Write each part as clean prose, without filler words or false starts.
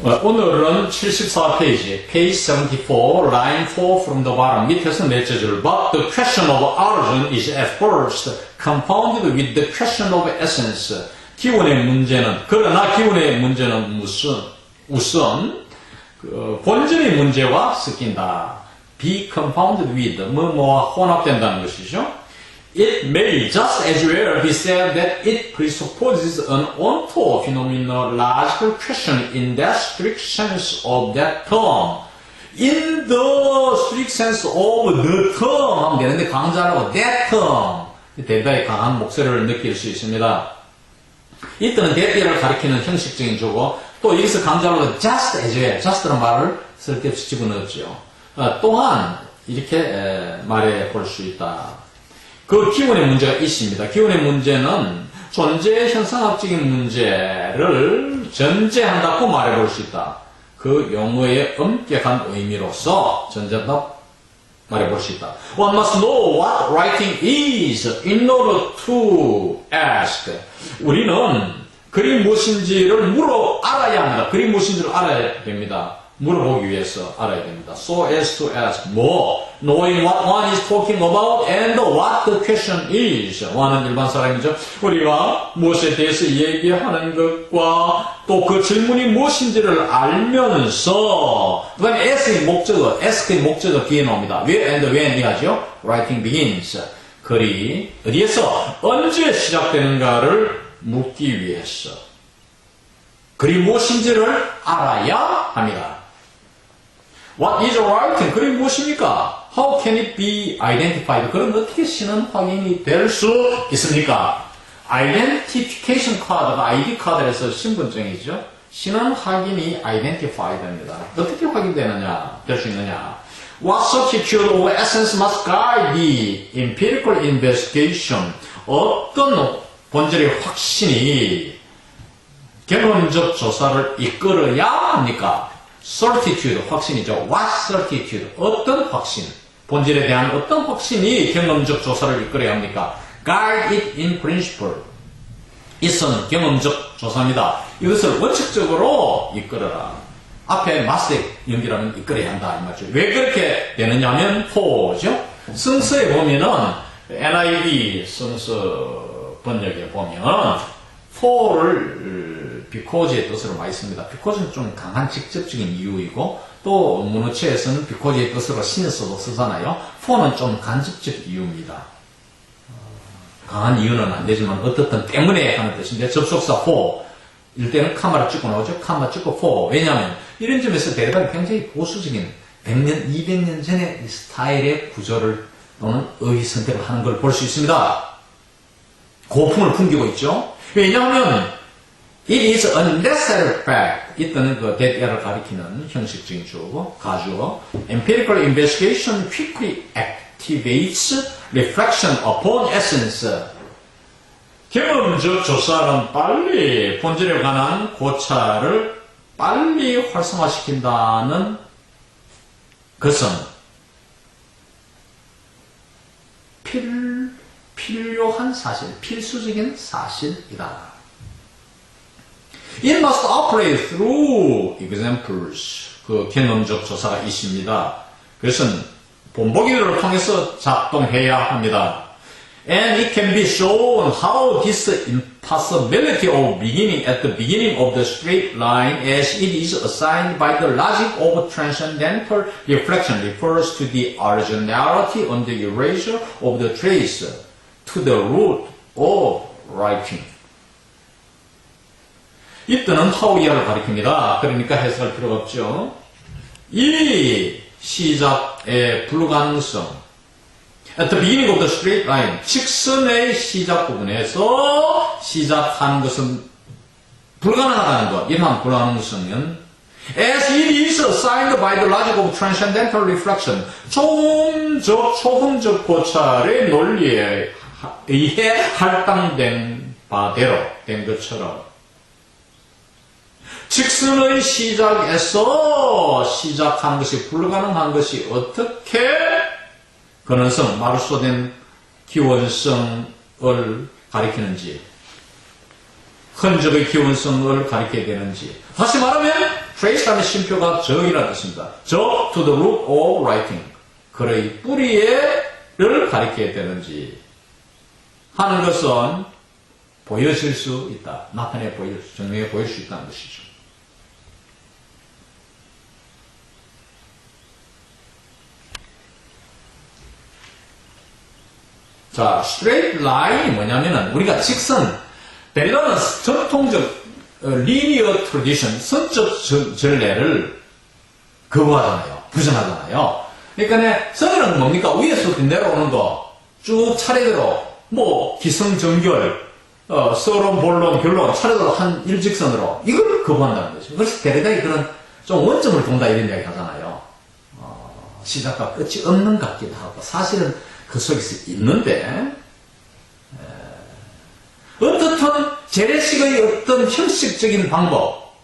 오늘은 74페이지, page 74, line 4 from the bottom. 밑에서 넷째 줄. But the question of origin is at first confounded with the question of essence. 기원의 문제는, 그러나 기원의 문제는 우선 본질의 문제와 섞인다. be confounded with, 뭐와 혼합된다는 것이죠. It may just as well be said that it presupposes an onto-phenomenological question in that strict sense of that term. In the strict sense of the term 하면 되는데 강조하라고 that term. 대단히 강한 목소리를 느낄 수 있습니다. 이때는 that를 가리키는 형식적인 주고 또 여기서 강조하라고 just as well, just라는 말을 쓸데없이 집어넣었죠. 또한 이렇게 말해 볼 수 있다. 그 기원의 문제가 있습니다. 기원의 문제는 존재 현상학적인 문제를 전제한다고 말해볼 수 있다. 그 용어의 엄격한 의미로서 전제한다 말해볼 수 있다. One must know what writing is in order to ask. 우리는 그림 무엇인지를 알아야 합니다. 그림 무엇인지를 알아야 됩니다. 물어보기 위해서 알아야 됩니다. So as to ask more, knowing what one is talking about and what the question is. one은 일반 사람이죠. 우리가 무엇에 대해서 얘기하는 것과 또 그 질문이 무엇인지를 알면서 그 다음에 ask의 목적어, ask의 목적어 뒤에 나옵니다. Where and when 이하죠. Writing begins. 글이 어디에서 언제 시작되는가를 묻기 위해서 글이 무엇인지를 알아야 합니다. What is writing? 글이 무엇입니까? How can it be identified? 그럼 어떻게 신원 확인이 될 수 있습니까? Identification 카드가 ID 카드에서 신분증이죠. 신원 확인이 identify 됩니다. 어떻게 확인되느냐, 될 수 있느냐? What certitude of essence must guide the empirical investigation? 어떤 본질의 확신이 경험적 조사를 이끌어야 합니까? certitude, 확신이죠. What certitude? 어떤 확신? 본질에 대한 어떤 확신이 경험적 조사를 이끌어야 합니까? Guide it in principle. 이것은 경험적 조사입니다. 이것을 원칙적으로 이끌어라. 앞에 must 연결하면 이끌어야 한다. 이 말이죠. 왜 그렇게 되느냐면 for죠. 성서에 보면은 NIV 성서 번역에 보면 for를 because의 뜻으로 많이 씁니다. because는 좀 강한 직접적인 이유이고 또 문어체에서는 because의 뜻으로 신어서도 쓰잖아요. for는 좀 간접적 이유입니다. 강한 이유는 안 되지만 어떻든 때문에 하는 뜻인데 접속사 for 일 때는 카마를 찍고 나오죠. 카마 찍고 for. 왜냐하면 이런 점에서 대략 굉장히 보수적인 100년, 200년 전의 스타일의 구조를 또는 어휘 선택을 하는 걸 볼 수 있습니다. 고풍을 풍기고 있죠. 왜냐하면 It is a necessary fact. 이때는 그 that를 가리키는 형식적인 주어고 가주어. Empirical investigation quickly activates reflection upon essence. 경험적 조사는 빨리 본질에 관한 고찰을 빨리 활성화시킨다는 것은 필요한 사실, 필수적인 사실이다. It must operate through examples. 그 경험적 조사가 있습니다. 그것은 본보기를 통해서 작동해야 합니다. And it can be shown how this impossibility of beginning at the beginning of the straight line as it is assigned by the logic of transcendental reflection refers to the originality and the erasure of the trace to the root of writing. 이때는 how이하를 가리킵니다. 그러니까 해석할 필요가 없죠. 이 시작의 불가능성 at the beginning of the straight line 직선의 시작 부분에서 시작하는 것은 불가능하다는 것. 이러한 불가능성은 as it is assigned by the logic of transcendental reflection 초음적 고찰의 논리에 의해 할당된 바대로 된 것처럼 직선의 시작에서 시작한 것이 불가능한 것이 어떻게 근원성, 말소된 기원성을 가리키는지 흔적의 기원성을 가리켜야 되는지 다시 말하면 trace라는 쉼표가 적이라는 뜻입니다. 적 to the root of writing. 글의 뿌리를 가리켜야 되는지 하는 것은 보여질 수 있다. 나타내 증명해 보일 수 있다는 것이죠. 자, straight line이 뭐냐면은 우리가 직선, 벨러는 전통적 linear tradition, 선적 전례를 거부하잖아요. 부정하잖아요. 그러니까 선은 뭡니까? 위에서 내려오는 거 쭉 차례대로 뭐 기승전결, 서론, 본론, 결론 차례대로 한 일직선으로 이걸 거부한다는 거죠. 그래서 대략 그런 좀 원점을 돈다 이런 이야기 하잖아요. 시작과 끝이 없는 것 같기도 하고 사실은 그 속에서 있는데 어떻든 재래식의 어떤 형식적인 방법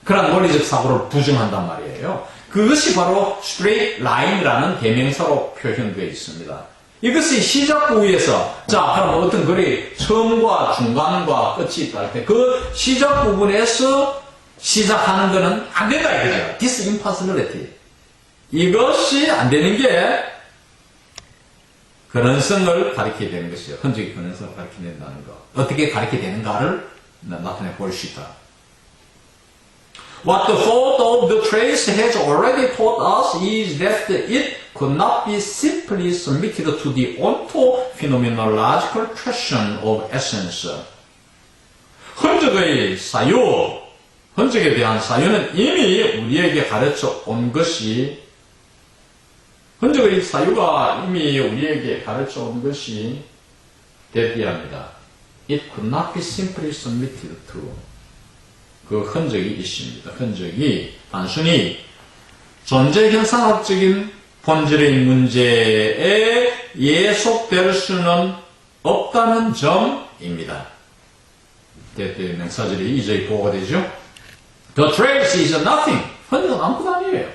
그런 논리적 사고를 부정한단 말이에요. 그것이 바로 straight line이라는 대명사로 표현되어 있습니다. 이것이 시작 부위에서 자 그럼 어떤 글이 처음과 중간과 끝이 있다 할 때 그 시작 부분에서 시작하는 것은 안 된다 이거죠. This impossibility. 이것이 안 되는 게 근원성을 가리켜야 되는 것이죠. 흔적의 근원성을 가리켜야 된다는 것. 어떻게 가리켜야 되는가를 나타내 볼 수 있다. What the thought of the trace has already taught us is that it could not be simply submitted to the onto-phenomenological question of essence. 흔적의 사유, 흔적에 대한 사유는 이미 우리에게 가르쳐 온 것이 흔적의 사유가 이미 우리에게 가르쳐 온 것이 대비합니다. It could not be simply submitted to. 그 흔적이 있습니다. 흔적이 단순히 존재 현상학적인 본질의 문제에 예속될 수는 없다는 점입니다. 대표의 명사절이 이제 보호가 되죠. The trace is nothing. 흔적은 아무것도 아니에요.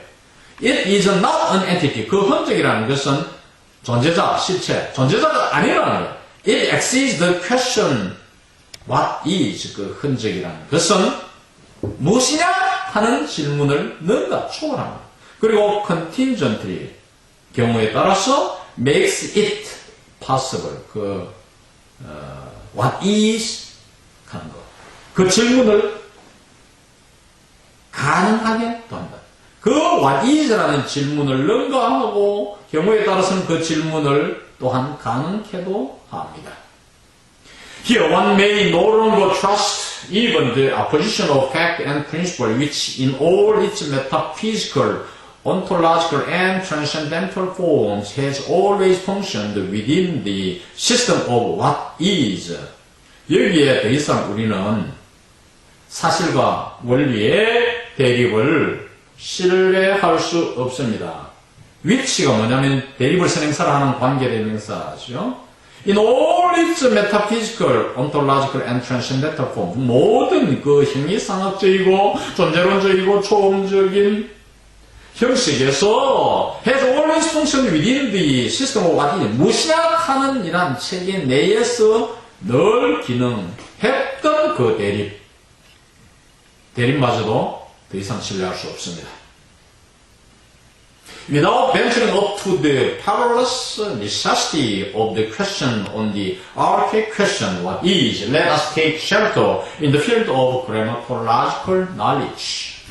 It is not an entity. 그 흔적이라는 것은 존재자, 실체, 존재자가 아니라는 거예요. It exceeds the question what is 그 흔적이라는 것은 무엇이냐 하는 질문을 능가 초월합니다. 그리고 contingently 경우에 따라서 makes it possible what is 하는 것. 그 질문을 가능하게 또 한다. 그 what is라는 질문을 능가하고 경우에 따라서는 그 질문을 또한 가능케도 합니다. Here one may no longer trust even the opposition of fact and principle which in all its metaphysical, ontological and transcendental forms has always functioned within the system of what is. 여기에 더 이상 우리는 사실과 원리의 대립을 신뢰할 수 없습니다. which가 뭐냐면 대립을 선행사를 하는 관계대명사죠. In all its metaphysical, ontological and transcendental forms 모든 그 형이상학적이고 존재론적이고 초음적인 형식에서 has always functioned within the system of what is 무시하는 이란 체계 내에서 늘 기능했던 그 대립마저도 더 이상 신뢰할 수 없습니다. Without venturing up to the perilous necessity of the question on the archaic question what is, let us take shelter in the field of grammatological knowledge.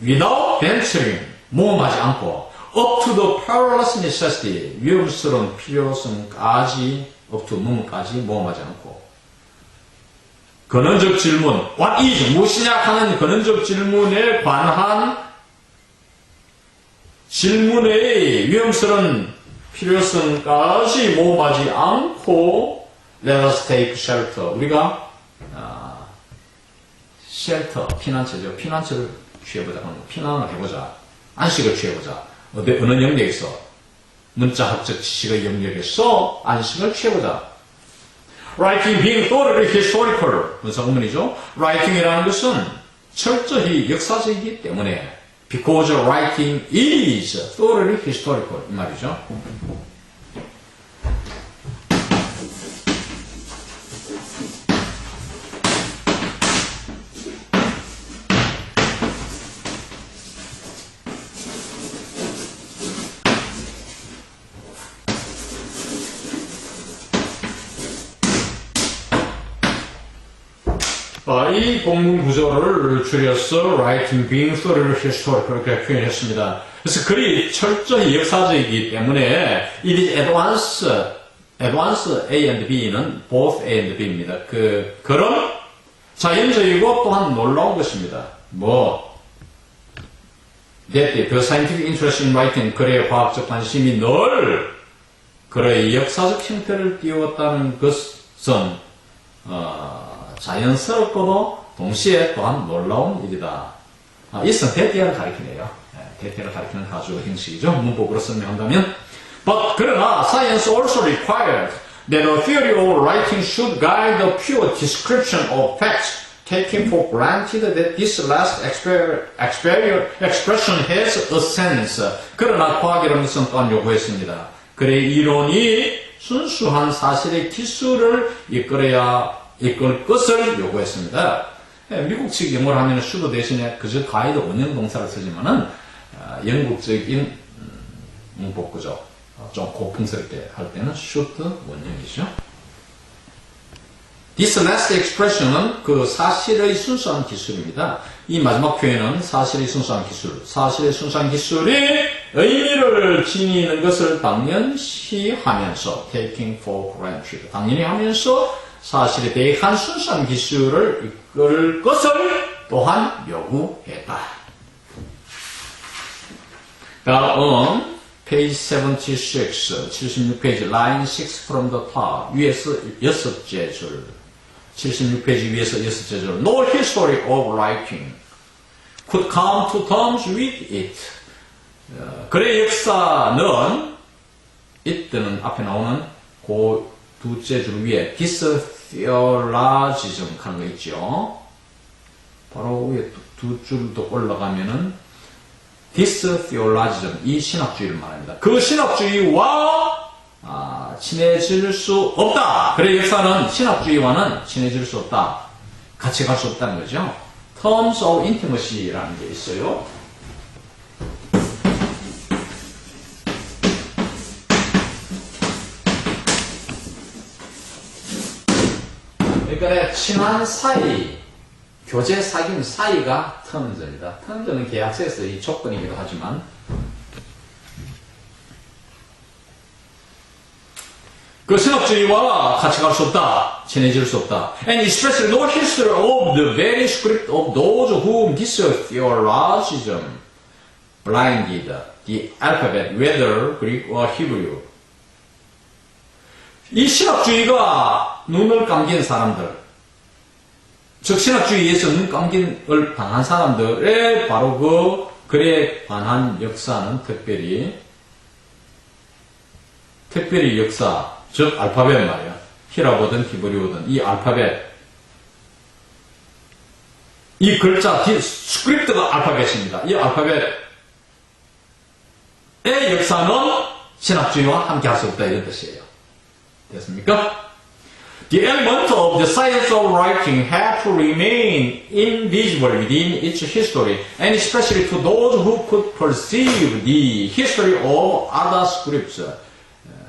Without venturing, 모험하지 않고 up to the perilous necessity, 위험스러운 필요성까지 up to 무문까지 모험하지 않고 근원적 질문, what is, 무엇이냐 하는 근원적 질문에 관한 질문의 위험스러운 필요성까지 모험하지 않고 let us take shelter. 우리가 shelter, 피난처죠. 피난처를 취해보자. 피난을 해보자. 안식을 취해보자. 어느 영역에서 문자학적 지식의 영역에서 안식을 취해보자. Writing being thoroughly historical. 문사 의문이죠. Writing이라는 것은 철저히 역사적이기 때문에 because writing is thoroughly historical 이 말이죠. 이 본문 구조를 줄여서 writing being through history 그렇게 표현했습니다. 그래서 글이 철저히 역사적이기 때문에 it is advanced A and B는 both A and B입니다. 그런 자연적이고 또한 놀라운 것입니다. that the scientific interest in writing 글의 과학적 관심이 늘 글의 역사적 형태를 띄웠다는 것은 자연스럽고도 동시에 또한 놀라운 일이다. 이것은 대퇴를 가리키네요. 대퇴를 가리키는 가주 형식이죠. 문법으로 설명한다면 그러나 science also required that a theory of writing should guide the pure description of facts, taking for granted that this last expression has a sense. 그러나 과학이라는 것은 또한 요구했습니다. 글의 이론이 순수한 사실의 기술을 이끌 것을 요구했습니다. 미국식 영어를 하면 should 대신에 그저 가이드 원형 동사를 쓰지만은 영국적인 문법 구조 좀 고풍스럽게 할 때는 should 원형이죠. This last expression은 그 사실의 순수한 기술입니다. 이 마지막 표현은 사실의 순수한 기술, 사실의 순수한 기술이 의미를 지니는 것을 당연시하면서 taking for granted, 당연히 하면서 사실에 대한 순수한 기술을 이끌 것을 또한 요구했다. 다음 page 76, 76페이지 line 6 from the top 위에서 여섯째 줄 76페이지 위에서 여섯째 줄 No history of writing could come to terms with it. 글의 역사는 it는 앞에 나오는 그 두째 줄 위에 디스theologism 하는 거 있죠. 바로 위에 두 줄 더 올라가면은 디스theologism, 이 신학주의를 말합니다. 그 신학주의와 친해질 수 없다. 그래 역사는 신학주의와는 친해질 수 없다. 같이 갈 수 없다는 거죠. Terms of intimacy라는 게 있어요. 그러니까 친한 사이, 교제 사귐 사이가 terms입니다. terms는 계약서에서의 조건이기도 하지만 그 신학주의와 같이 갈 수 없다. 친해질 수 없다. And especially no history of the very script of those whom this theologism blinded the alphabet, whether Greek or Hebrew. 이 신학주의가 눈을 감긴 사람들, 즉 신학주의에서 눈 감김을 당한 사람들의 바로 그 글에 관한 역사는 특별히 역사, 즉 알파벳 말이야. 히라보든 히브리어든 이 알파벳, 이 글자, 스크립트가 알파벳입니다. 이 알파벳의 역사는 신학주의와 함께 할 수 없다 이런 뜻이에요. 됐습니까? The element of the science of writing had to remain invisible within its history, and especially to those who could perceive the history of other scripts.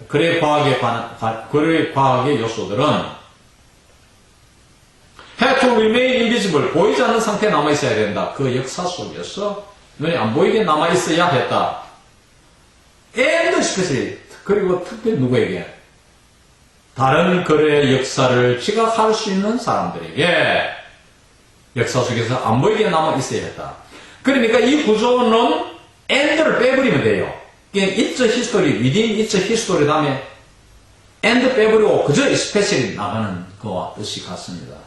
글의 과학의 요소들은 had to remain invisible, 보이지 않는 상태에 남아있어야 된다. 그 역사 속에서 눈에 안 보이게 남아있어야 했다. And especially, 그리고 특별히 누구에게? 다른 글의 역사를 지각할 수 있는 사람들에게 역사 속에서 안 보이게 남아있어야 했다. 그러니까 이 구조는 and를 빼버리면 돼요. it's history, within it's history 다음에 and 빼버리고 그저 especially 나가는 거와 뜻이 같습니다.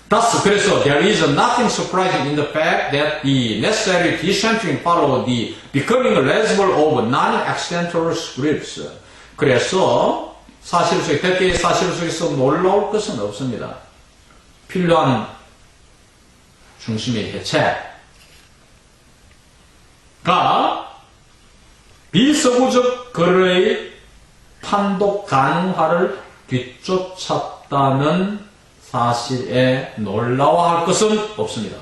Thus, 그래서 there is nothing surprising in the fact that the necessary dissenting follow the becoming legible of non-accidental scripts. 그래서 사실 속에, 대개의 사실 속에서 놀라울 것은 없습니다. 필요한 중심의 해체가 비서구적 글의 판독 가능화를 뒤쫓았다는 사실에 놀라워할 것은 없습니다.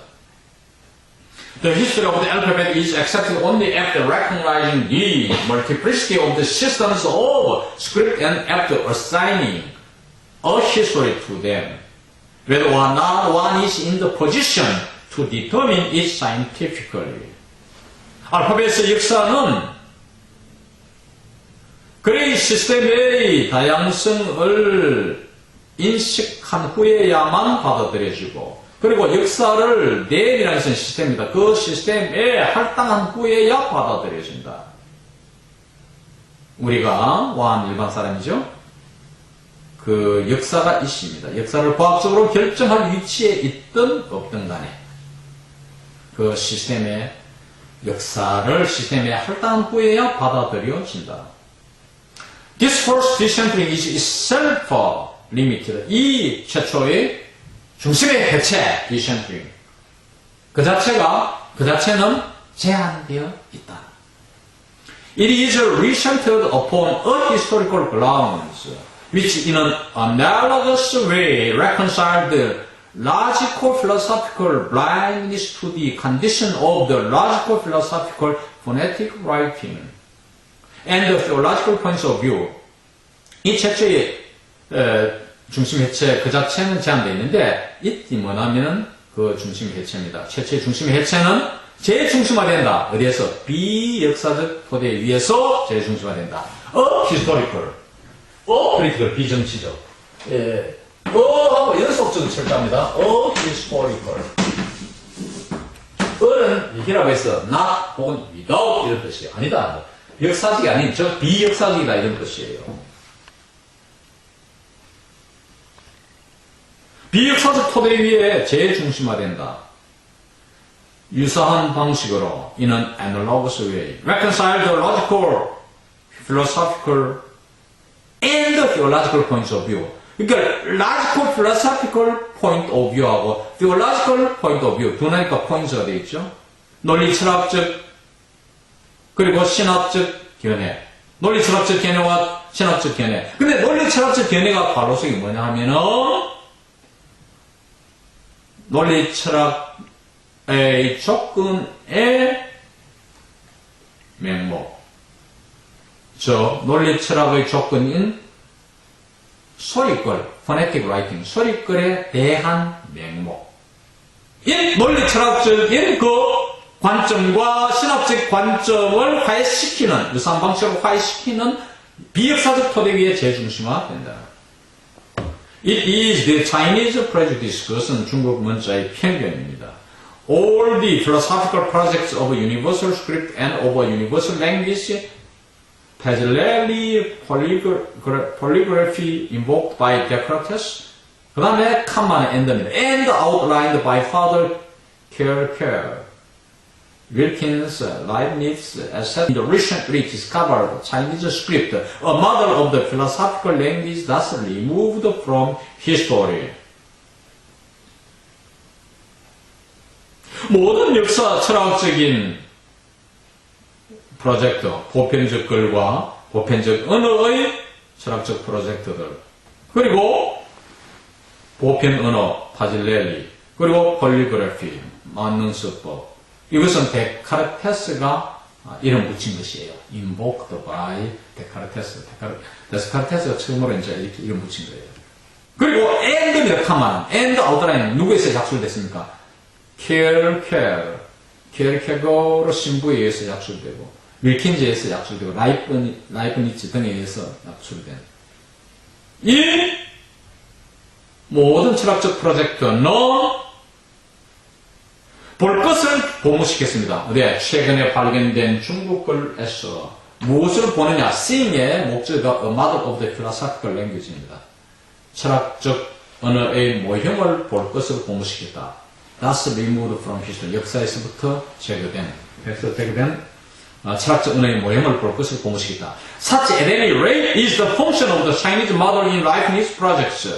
The history of the alphabet is accepted only after recognizing the multiplicity of the systems of script and after assigning a history to them. whether or not one is in the position to determine it scientifically. 알파벳의 역사는 그레이 시스템의 다양성을 인식한 후에야만 받아들여지고, 그리고 역사를 내일이라는 시스템입니다. 그 시스템에 할당한 후에야 받아들여진다. 우리가 와한 일반 사람이죠. 그 역사가 있습니다. 역사를 과학적으로 결정할 위치에 있든 없든 간에 그 시스템의 역사를 시스템에 할당한 후에야 받아들여진다. This first decentering is itself limited. 이 최초의 중심의 해체, decentering. 그 자체는 제한되어 있다. It is recentered upon a historical grounds, which in an analogous way reconciled the logical philosophical blindness to the condition of the logical philosophical phonetic writing and the theological points of view. 이 최초의 중심 해체 그 자체는 제한되어 있는데, 이 뭐냐면은 그 중심 해체입니다. 최초의 중심 해체는 재중심화된다. 어디에서? 비역사적 토대 위에서 재중심화된다. historical, critical, 비정치적. 예. 하고 연속적인 철자입니다. historical. 는 이라고 해서 not 혹은 without 이런 뜻이에요. 아니다. 역사적이 아닌 저 비역사적이다 이런 뜻이에요. 비역사적 토대 위에 재중심화된다. 유사한 방식으로 in an analogous way reconcile the logical, philosophical and the theological points of view. 그러니까 logical, philosophical point of view하고 theological point of view 두 나니까 포인트가 되어 있죠. 논리 철학적 그리고 신학적 견해, 논리 철학적 견해와 신학적 견해. 근데 논리 철학적 견해가 바로속이 뭐냐 하면은 논리 철학의 접근의 명목. 논리 철학의 접근인 소리글, phonetic writing, 소리글에 대한 명목. 이 논리 철학적인 그 관점과 신학적 관점을 화해시키는, 유사한 방식으로 화해시키는 비역사적 토대 위에 재중심화된다. It is the Chinese prejudice. 그것은 중국 문자의 편견입니다. All the philosophical projects of a universal script and of a universal language, parallelly polygraphy invoked by Descartes, 그 다음에 칸만 end입니다. And outlined by Father Kerkel, Wilkins, Leibniz, etc. In the recently discovered Chinese script, a model of the philosophical language thus removed from history. 모든 역사 철학적인 프로젝트, 보편적 글과 보편적 언어의 철학적 프로젝트들, 그리고 보편 언어, 파질렐리, 그리고 폴리그래피, 만능수법, 이것은 데카르테스가 이름 붙인 것이에요. invoked by 데카르테스. 데스카르테스가 처음으로 이제 이렇게 이름 붙인 거예요. 그리고 and입니다. 카만. and outline 누구에서 작술됐습니까? 케르케고르 신부에 의해서 약술되고, 윌킨즈에서 약술되고, 라이프니츠 등에 의해서 약술된 이 모든 철학적 프로젝트는 볼 것을 보무시켰습니다. 어디에? 최근에 발견된 중국 글에서 무엇을 보느냐? seeing의 목적어가 a model of the philosophical language입니다. 철학적 언어의 모형을 볼 것을 보무시켰다. Thus removed from history. 역사에서부터 제거된 철학적 언어의 모형을 볼 것을 보무시켰다. Such at any rate is the function of the Chinese model in Leibniz projects.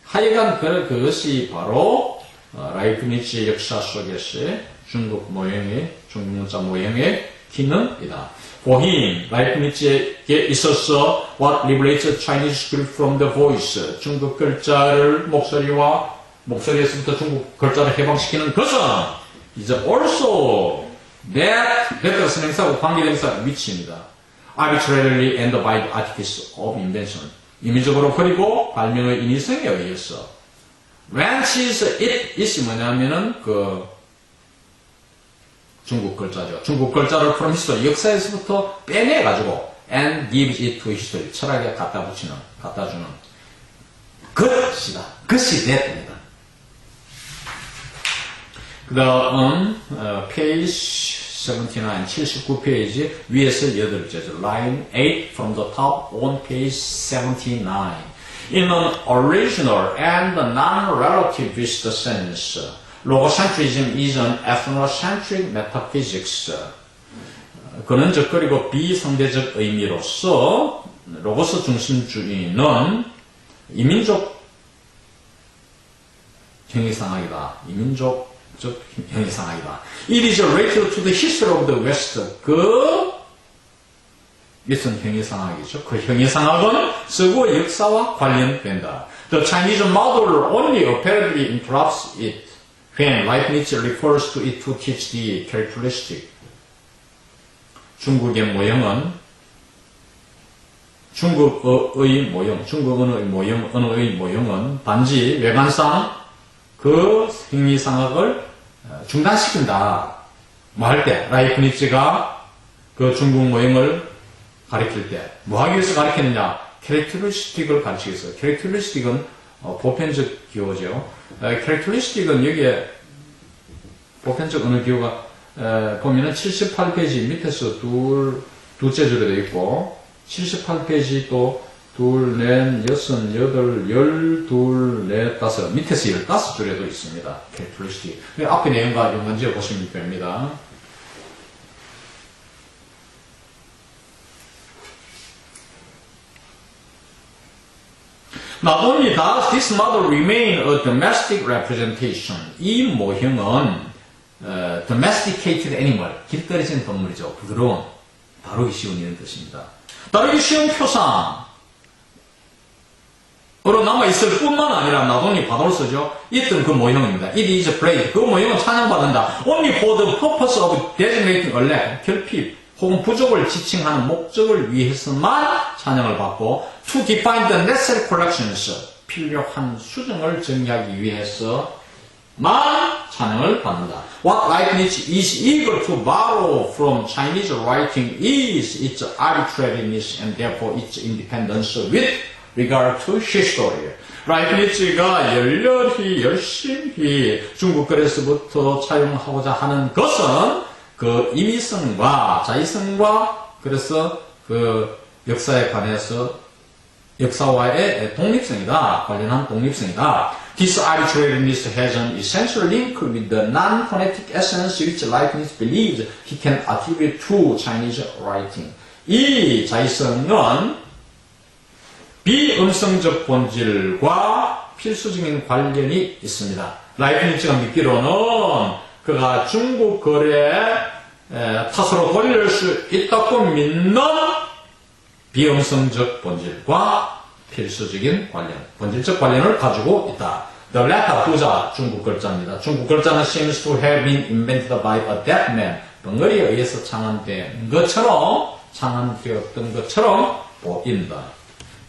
하여간 그것이 바로 라이프니츠 역사 속에서의 중국 문자 모형의 기능이다. For him, 라이프니츠에게 있어서 what liberates Chinese script from the voice, 중국 글자를 목소리에서부터 중국 글자를 해방시키는 것은 is also that 선행사하고 관계대명사 위치입니다. arbitrarily and by the artifice of invention. 임의적으로 그리고 발명의 인위성에 의해서 when she's it is 뭐냐면은 그 중국 글자죠. 중국 글자를 from history 역사에서부터 빼내 가지고 and gives it to history 철학에 갖다 붙이는 갖다 주는 것이다. 것이 됐습니다. 그 다음 page 79 페이지 위에서 8절죠. line 8 from the top on page 79. In an original and non-relativist sense, logocentrism is an ethnocentric metaphysics. 근원적 그리고 비상대적 의미로서 로고스 중심주의는 이민족 형이상학이다. 이민족적 형이상학이다. It is related to the history of the West. 이것은 형이상학이죠. 그 형이상학은 서구의 역사와 관련된다. The Chinese model only apparently interrupts it when Leibniz refers to it to teach the characteristic. 중국의 모형은 중국의 모형, 중국 언어의 모형은 단지 외관상 그 형이상학을 중단시킨다. 뭐 할 때, 라이프니츠가 그 중국 모형을 가리킬 때, 뭐 하기 위해서 가리켰느냐? 캐릭터리스틱을 가르치기 위해서. 캐릭터리스틱은 보편적 기호죠. 캐릭터리스틱은 여기에 보편적 언어 기호가 보면은 78페이지 밑에서 둘째 줄에 되어 있고, 78페이지 또 둘, 넷, 여섯, 여덟, 열, 둘, 넷, 다섯 밑에서 15줄에도 있습니다. 캐릭터리스틱. 앞에 내용과 연관지어 보시면 됩니다. Not only does this model remain a domestic representation, 이 모형은 domesticated animal, 길들여진 동물이죠. 부드러운, 다루기 쉬운 이런 뜻입니다. 다루기 쉬운 표상으로 남아있을 뿐만 아니라 not only 바다로 쓰죠. 있던 그 모형입니다. It is praised. 그 모형은 찬양받는다. Only for the purpose of designating a lack, 결핍, 혹은 부족을 지칭하는 목적을 위해서만 찬양을 받고 to define the necessary collections, 필요한 수정을 정의하기 위해서만 찬양을 받는다. What Leibniz is eager to borrow from Chinese writing is its arbitrariness and therefore its independence with regard to history. 라이프니츠가 열심히 중국 글에서부터 차용하고자 하는 것은 그 임의성과 자의성과 그래서 그 역사에 관해서 역사와의 독립성이다. 관련한 독립성이다. This arbitrariness has an essential link with the non-phonetic essence which Leibniz believes he can attribute to Chinese writing. 이 자의성은 비음성적 본질과 필수적인 관련이 있습니다. 라이프니츠가 믿기로는 그가 중국 글에 탓으로 돌릴 수 있다고 믿는 비음성적 본질과 필수적인 관련, 본질적 관련을 가지고 있다. The latter, 후자, 중국 글자입니다. 중국 글자는 seems to have been invented by a deaf man. 벙어리에 의해서 창안된 것처럼, 창안되었던 것처럼 보인다.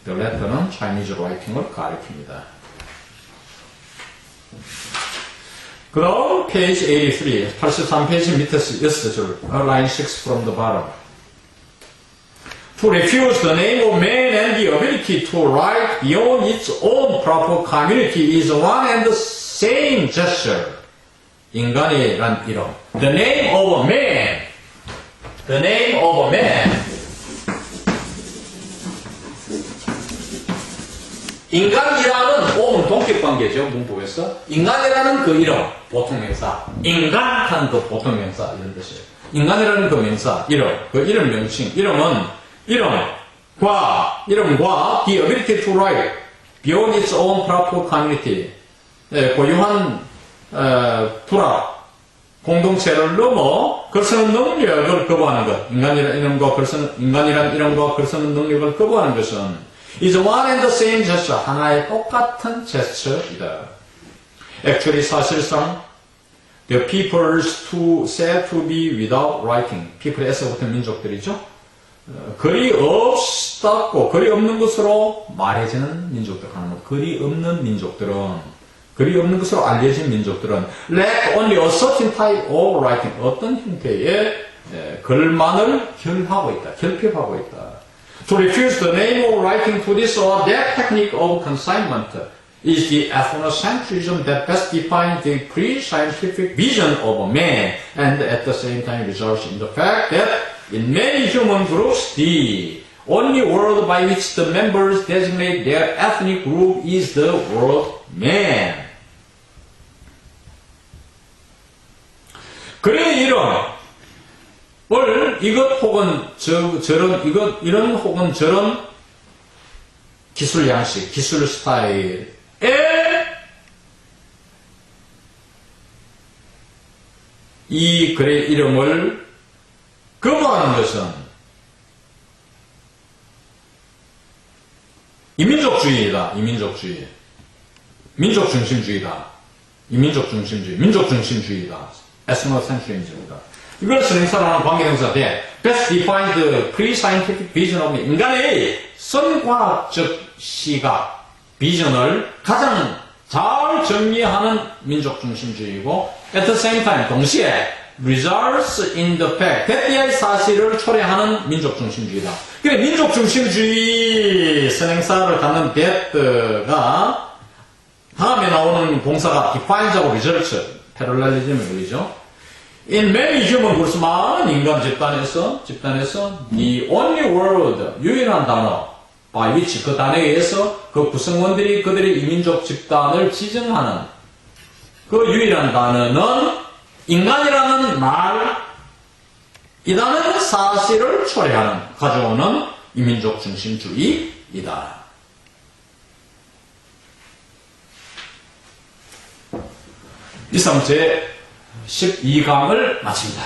The letter는 Chinese writing을 가리킵니다. 그 다음 page 83, 83페이지 밑에서 6줄, line 6 from the bottom. To refuse the name of man and the ability to write beyond its own proper community is one and the same gesture. 인간이란 이름. The name of a man. The name of a man. 인간이라는 오은 동격관계죠. 문법에서. 인간이라는 그 이름, 보통명사. 인간한 그 보통명사 이런 뜻이에요. 인간이라는 그 명사, 이름, 그 이름 명칭. 이름과 the ability to write beyond its own proper community. 고유한 불합 공동체를 넘어 글 쓰는 능력을 거부하는 것. 인간이란 이름과 글 쓰는 능력을 거부하는 것은 is one and the same gesture. 하나의 똑같은 제스처이다. Actually, 사실상 the peoples said to be without writing. people에서부터 민족들이죠. 글이 없다고, 글이 없는 것으로 말해지는 민족들 하는 것. 글이 없는 민족들은 글이 없는 것으로 알려진 민족들은 lack only a certain type of writing, 어떤 형태의 글만을 결하고 있다, 결핍하고 있다. To refuse the name of writing to this or that technique of consignment is the ethnocentrism that best defines the pre-scientific vision of a man and at the same time results in the fact that in many human groups the only word by which the members designate their ethnic group is the word man. 그의 이름을 이것 혹은 저런 이것 이런 혹은 저런 기술 양식, 기술 스타일에 이 글의 이름을 거부하는 것은 이민족주의이다. 이민족주의. 민족중심주의다. 이민족중심주의. 민족중심주의다. ethnocentrism이다. 이걸 선행사라는 관계동사 대 best defines the pre-scientific vision of 인간의 선과학적 시각, 비전을 가장 잘 정리하는 민족중심주의이고 at the same time 동시에 results in the fact 대띠의 사실을 초래하는 민족중심주의다. 그래 민족중심주의 선행사를 갖는 that가 다음에 나오는 동사가 defines하고 results 패럴렐리즘을 그리죠. In many human groups, 많은 인간 집단에서 the only word, 유일한 단어, by which 그 단어에 의해서 그 구성원들이 그들의 이민족 집단을 지정하는 그 유일한 단어는 인간이라는 말이라는 사실을 초래하는, 가져오는 이민족 중심주의이다. 이상 제 12강을 마칩니다.